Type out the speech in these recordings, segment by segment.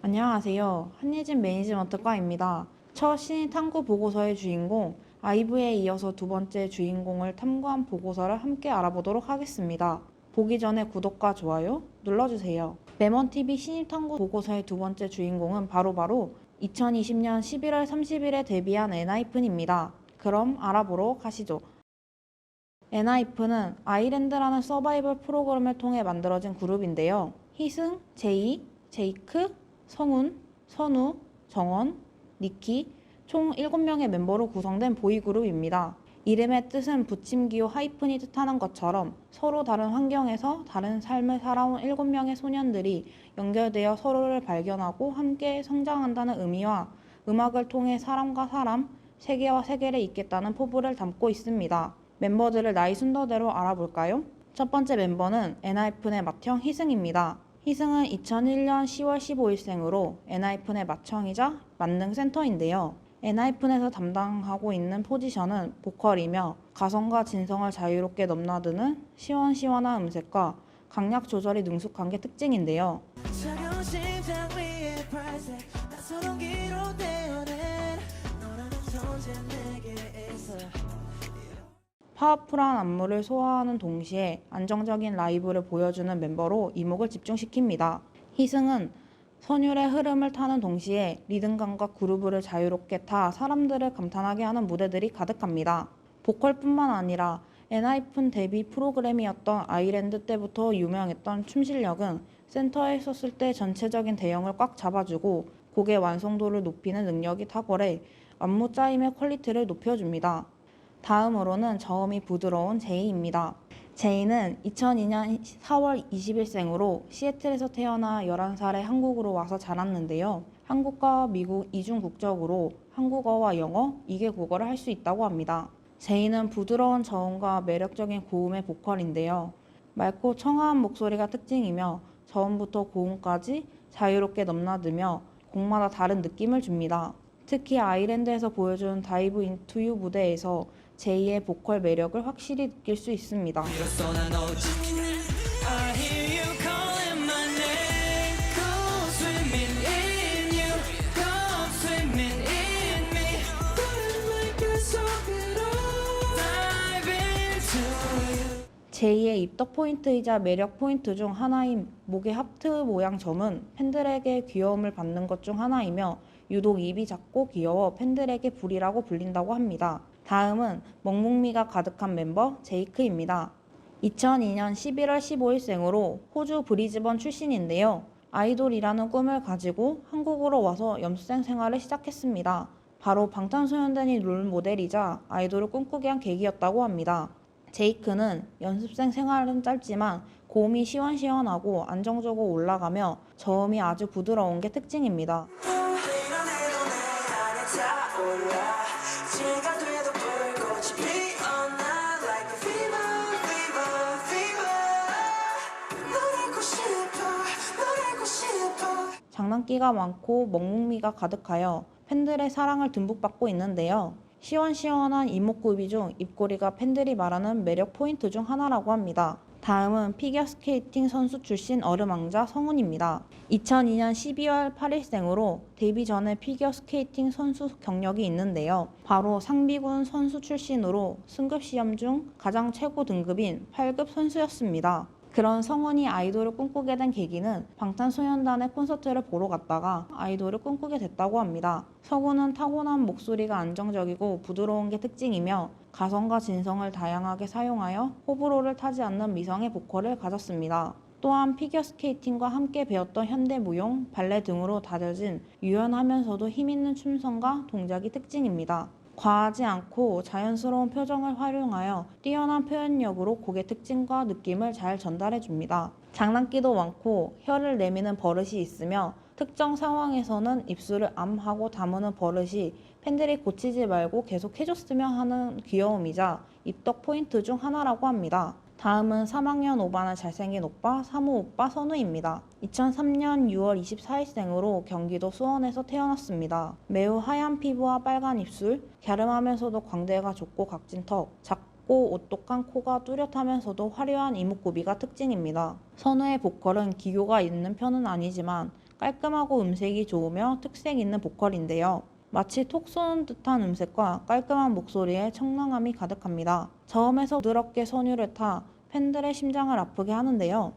안녕하세요. 한예진 매니지먼트과입니다. 첫 신입 탐구 보고서의 주인공, 아이브에 이어서 두 번째 주인공을 탐구한 보고서를 함께 알아보도록 하겠습니다. 보기 전에 구독과 좋아요 눌러주세요. 레몬TV 신입 탐구 보고서의 두 번째 주인공은 바로 2020년 11월 30일에 데뷔한 엔하이픈입니다. 그럼 알아보러 가시죠. 엔하이픈은 아이랜드라는 서바이벌 프로그램을 통해 만들어진 그룹인데요. 희승, 제이, 제이크, 성훈, 선우, 정원, 니키 총 7명의 멤버로 구성된 보이그룹입니다. 이름의 뜻은 부침기호 하이픈이 뜻하는 것처럼 서로 다른 환경에서 다른 삶을 살아온 7명의 소년들이 연결되어 서로를 발견하고 함께 성장한다는 의미와 음악을 통해 사람과 사람, 세계와 세계를 잇겠다는 포부를 담고 있습니다. 멤버들을 나이 순서대로 알아볼까요? 첫 번째 멤버는 엔하이픈의 맏형 희승입니다. 희승은 2001년 10월 15일생으로 엔하이픈의 맏형이자 만능센터인데요. 엔하이픈에서 담당하고 있는 포지션은 보컬이며 가성과 진성을 자유롭게 넘나드는 시원시원한 음색과 강약 조절이 능숙한 게 특징인데요. 파워풀한 안무를 소화하는 동시에 안정적인 라이브를 보여주는 멤버로 이목을 집중시킵니다. 희승은 선율의 흐름을 타는 동시에 리듬감과 그루브를 자유롭게 타 사람들을 감탄하게 하는 무대들이 가득합니다. 보컬뿐만 아니라 엔하이픈 데뷔 프로그램이었던 아이랜드 때부터 유명했던 춤 실력은 센터에 섰을 때 전체적인 대형을 꽉 잡아주고 곡의 완성도를 높이는 능력이 탁월해 안무 짜임의 퀄리티를 높여줍니다. 다음으로는 저음이 부드러운 제이입니다. 제이는 2002년 4월 20일생으로 시애틀에서 태어나 11살에 한국으로 와서 자랐는데요. 한국과 미국 이중 국적으로 한국어와 영어, 2개 국어를 할 수 있다고 합니다. 제이는 부드러운 저음과 매력적인 고음의 보컬인데요. 맑고 청아한 목소리가 특징이며 저음부터 고음까지 자유롭게 넘나들며 곡마다 다른 느낌을 줍니다. 특히 아이랜드에서 보여준 다이브 인투 유 무대에서 제이의 보컬 매력을 확실히 느낄 수 있습니다. 제이의 입덕 포인트이자 매력 포인트 중 하나인 목의 하트 모양 점은 팬들에게 귀여움을 받는 것 중 하나이며 유독 입이 작고 귀여워 팬들에게 불이라고 불린다고 합니다. 다음은 먹묵미가 가득한 멤버 제이크입니다. 2002년 11월 15일생으로 호주 브리즈번 출신인데요. 아이돌이라는 꿈을 가지고 한국으로 와서 연습생 생활을 시작했습니다. 바로 방탄소년단이 롤 모델이자 아이돌을 꿈꾸게 한 계기였다고 합니다. 제이크는 연습생 생활은 짧지만 고음이 시원시원하고 안정적으로 올라가며 저음이 아주 부드러운 게 특징입니다. 장난기가 많고 먹묵미가 가득하여 팬들의 사랑을 듬뿍 받고 있는데요. 시원시원한 이목구비 중 입꼬리가 팬들이 말하는 매력 포인트 중 하나라고 합니다. 다음은 피겨스케이팅 선수 출신 얼음왕자 성훈입니다. 2002년 12월 8일생으로 데뷔 전에 피겨스케이팅 선수 경력이 있는데요. 바로 상비군 선수 출신으로 승급 시험 중 가장 최고 등급인 8급 선수였습니다. 그런 성훈이 아이돌을 꿈꾸게 된 계기는 방탄소년단의 콘서트를 보러 갔다가 아이돌을 꿈꾸게 됐다고 합니다. 성훈은 타고난 목소리가 안정적이고 부드러운 게 특징이며 가성과 진성을 다양하게 사용하여 호불호를 타지 않는 미성의 보컬을 가졌습니다. 또한 피겨스케이팅과 함께 배웠던 현대무용, 발레 등으로 다져진 유연하면서도 힘있는 춤성과 동작이 특징입니다. 과하지 않고 자연스러운 표정을 활용하여 뛰어난 표현력으로 곡의 특징과 느낌을 잘 전달해줍니다. 장난기도 많고 혀를 내미는 버릇이 있으며 특정 상황에서는 입술을 암 하고 다무는 버릇이 팬들이 고치지 말고 계속 해줬으면 하는 귀여움이자 입덕 포인트 중 하나라고 합니다. 다음은 3학년 5반의 잘생긴 오빠, 사무 오빠 선우입니다. 2003년 6월 24일생으로 경기도 수원에서 태어났습니다. 매우 하얀 피부와 빨간 입술, 갸름하면서도 광대가 좁고 각진 턱, 작고 오똑한 코가 뚜렷하면서도 화려한 이목구비가 특징입니다. 선우의 보컬은 기교가 있는 편은 아니지만 깔끔하고 음색이 좋으며 특색 있는 보컬인데요. 마치 톡 쏘는 듯한 음색과 깔끔한 목소리에 청량함이 가득합니다. 저음에서 부드럽게 선율을 타 팬들의 심장을 아프게 하는데요.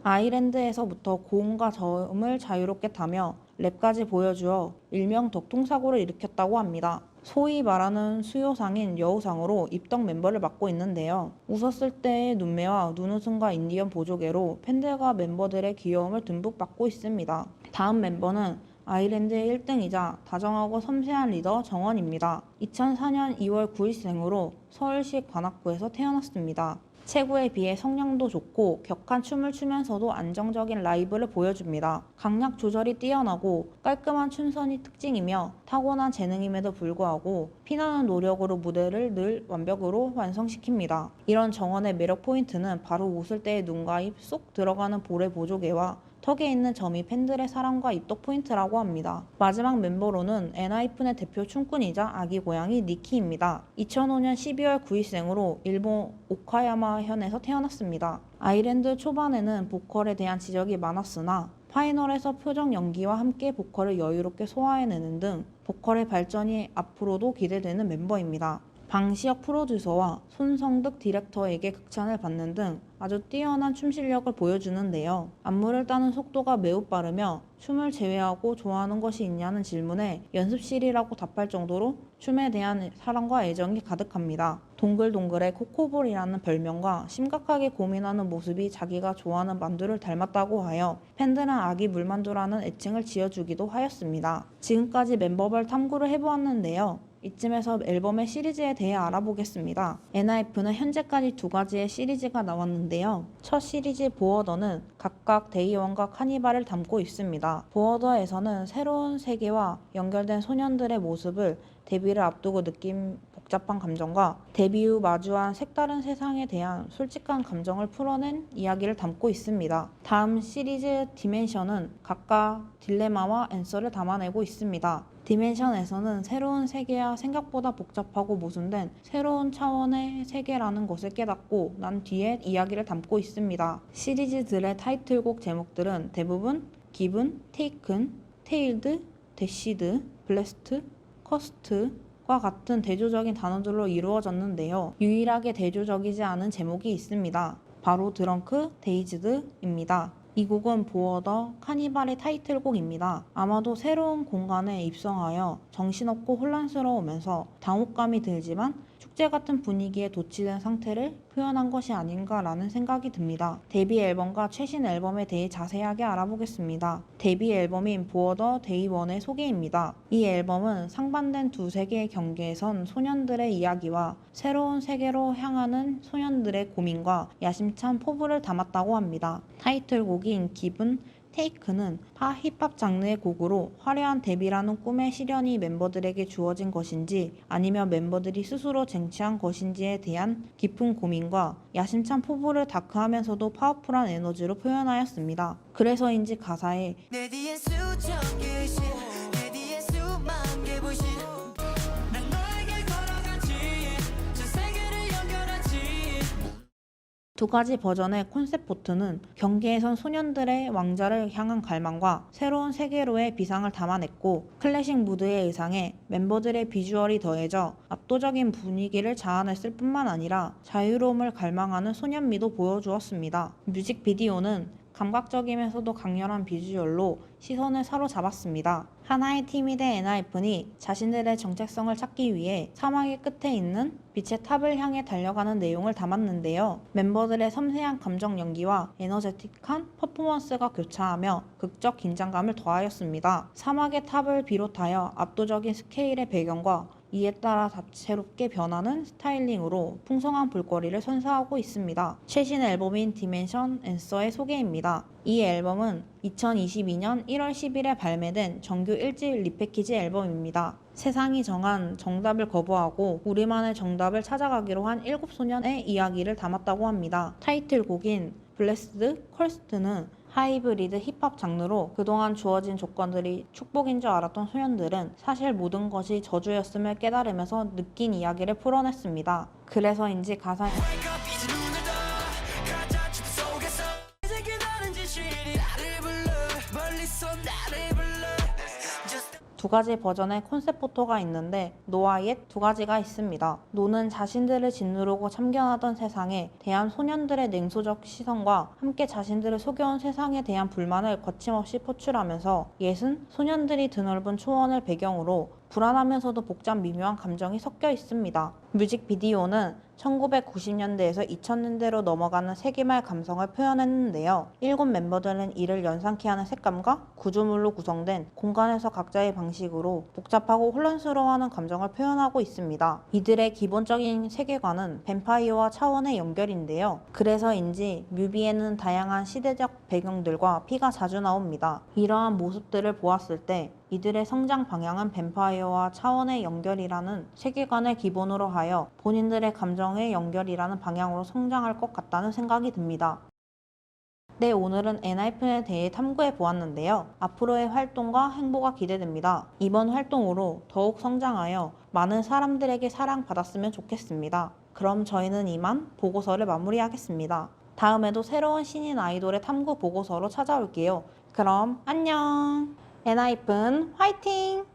아일랜드에서부터 고음과 저음을 자유롭게 타며 랩까지 보여주어 일명 덕통사고를 일으켰다고 합니다. 소위 말하는 수요상인 여우상으로 입덕 멤버를 맡고 있는데요. 웃었을 때의 눈매와 눈웃음과 인디언 보조개로 팬들과 멤버들의 귀여움을 듬뿍 받고 있습니다. 다음 멤버는 아일랜드의 1등이자 다정하고 섬세한 리더 정원입니다. 2004년 2월 9일생으로 서울시 관악구에서 태어났습니다. 체구에 비해 성량도 좋고 격한 춤을 추면서도 안정적인 라이브를 보여줍니다. 강약 조절이 뛰어나고 깔끔한 춤선이 특징이며 타고난 재능임에도 불구하고 피나는 노력으로 무대를 늘 완벽으로 완성시킵니다. 이런 정원의 매력 포인트는 바로 웃을 때의 눈과 입 쏙 들어가는 볼의 보조개와 턱에 있는 점이 팬들의 사랑과 입덕 포인트라고 합니다. 마지막 멤버로는 엔하이픈의 대표 춤꾼이자 아기 고양이 니키입니다. 2005년 12월 9일생으로 일본 오카야마현에서 태어났습니다. 아일랜드 초반에는 보컬에 대한 지적이 많았으나 파이널에서 표정 연기와 함께 보컬을 여유롭게 소화해내는 등 보컬의 발전이 앞으로도 기대되는 멤버입니다. 방시혁 프로듀서와 손성득 디렉터에게 극찬을 받는 등 아주 뛰어난 춤 실력을 보여주는데요. 안무를 따는 속도가 매우 빠르며 춤을 제외하고 좋아하는 것이 있냐는 질문에 연습실이라고 답할 정도로 춤에 대한 사랑과 애정이 가득합니다. 동글동글의 코코볼이라는 별명과 심각하게 고민하는 모습이 자기가 좋아하는 만두를 닮았다고 하여 팬들은 아기 물만두라는 애칭을 지어주기도 하였습니다. 지금까지 멤버별 탐구를 해보았는데요. 이쯤에서 앨범의 시리즈에 대해 알아보겠습니다. 엔하이픈은 현재까지 2가지의 시리즈가 나왔는데요. 첫 시리즈 보어더는 각각 데이원과 카니발을 담고 있습니다. 보어더에서는 새로운 세계와 연결된 소년들의 모습을 데뷔를 앞두고 느낀 복잡한 감정과 데뷔 후 마주한 색다른 세상에 대한 솔직한 감정을 풀어낸 이야기를 담고 있습니다. 다음 시리즈 디멘션은 각각 딜레마와 앤서를 담아내고 있습니다. 디멘션에서는 새로운 세계와 생각보다 복잡하고 모순된 새로운 차원의 세계라는 것을 깨닫고 난 뒤에 이야기를 담고 있습니다. 시리즈들의 타이틀곡 제목들은 대부분 기분, 테이큰, 테일드, 대시드, 블레스트, 커스트과 같은 대조적인 단어들로 이루어졌는데요. 유일하게 대조적이지 않은 제목이 있습니다. 바로 드렁크 데이즈드입니다. 이 곡은 보어더 카니발의 타이틀곡입니다. 아마도 새로운 공간에 입성하여 정신없고 혼란스러우면서 당혹감이 들지만 축제 같은 분위기에 도취된 상태를 표현한 것이 아닌가라는 생각이 듭니다. 데뷔 앨범과 최신 앨범에 대해 자세하게 알아보겠습니다. 데뷔 앨범인 보어더 데이원의 소개입니다. 이 앨범은 상반된 두 세계의 경계에 선 소년들의 이야기와 새로운 세계로 향하는 소년들의 고민과 야심찬 포부를 담았다고 합니다. 타이틀곡인 기분, 테이크는 힙합 장르의 곡으로 화려한 데뷔라는 꿈의 실현이 멤버들에게 주어진 것인지 아니면 멤버들이 스스로 쟁취한 것인지에 대한 깊은 고민과 야심찬 포부를 다크하면서도 파워풀한 에너지로 표현하였습니다. 그래서인지 가사에 내 뒤엔 수천 개의 신, 내 뒤엔 수만 개 불신. 난 너에게 걸어가지, 전 세계를 연결하지. 2가지 버전의 콘셉트 포트는 경계에선 소년들의 왕자를 향한 갈망과 새로운 세계로의 비상을 담아냈고 클래식 무드의 의상에 멤버들의 비주얼이 더해져 압도적인 분위기를 자아냈을 뿐만 아니라 자유로움을 갈망하는 소년미도 보여주었습니다. 뮤직비디오는 감각적이면서도 강렬한 비주얼로 시선을 사로잡았습니다. 하나의 팀이 된 엔하이픈이 자신들의 정체성을 찾기 위해 사막의 끝에 있는 빛의 탑을 향해 달려가는 내용을 담았는데요. 멤버들의 섬세한 감정 연기와 에너제틱한 퍼포먼스가 교차하며 극적 긴장감을 더하였습니다. 사막의 탑을 비롯하여 압도적인 스케일의 배경과 이에 따라 다채롭게 변하는 스타일링으로 풍성한 볼거리를 선사하고 있습니다. 최신 앨범인 디멘션 앤서의 소개입니다. 이 앨범은 2022년 1월 10일에 발매된 정규 1집 리패키지 앨범입니다. 세상이 정한 정답을 거부하고 우리만의 정답을 찾아가기로 한 7소년의 이야기를 담았다고 합니다. 타이틀곡인 블레스드 컬스트는 하이브리드 힙합 장르로 그동안 주어진 조건들이 축복인 줄 알았던 소년들은 사실 모든 것이 저주였음을 깨달으면서 느낀 이야기를 풀어냈습니다. 그래서인지 가사 Wake up 이제 눈을 떠 가짜 춤 속에서 이제 그다른 진실이 나를 불러 멀리서 나를 불러 Just 두 가지 버전의 콘셉트 포토가 있는데 노와 옛 두 가지가 있습니다. 노는 자신들을 짓누르고 참견하던 세상에 대한 소년들의 냉소적 시선과 함께 자신들을 속여온 세상에 대한 불만을 거침없이 포출하면서 옛은 소년들이 드넓은 초원을 배경으로 불안하면서도 복잡 미묘한 감정이 섞여 있습니다. 뮤직비디오는 1990년대에서 2000년대로 넘어가는 세기말 감성을 표현했는데요. 7 멤버들은 이를 연상케 하는 색감과 구조물로 구성된 공간에서 각자의 방식으로 복잡하고 혼란스러워하는 감정을 표현하고 있습니다. 이들의 기본적인 세계관은 뱀파이어와 차원의 연결인데요. 그래서인지 뮤비에는 다양한 시대적 배경들과 피가 자주 나옵니다. 이러한 모습들을 보았을 때 이들의 성장 방향은 뱀파이어와 차원의 연결이라는 세계관을 기본으로 하여 본인들의 감정의 연결이라는 방향으로 성장할 것 같다는 생각이 듭니다. 네, 오늘은 엔하이픈에 대해 탐구해 보았는데요. 앞으로의 활동과 행보가 기대됩니다. 이번 활동으로 더욱 성장하여 많은 사람들에게 사랑받았으면 좋겠습니다. 그럼 저희는 이만 보고서를 마무리하겠습니다. 다음에도 새로운 신인 아이돌의 탐구 보고서로 찾아올게요. 그럼 안녕! 엔하이픈 화이팅!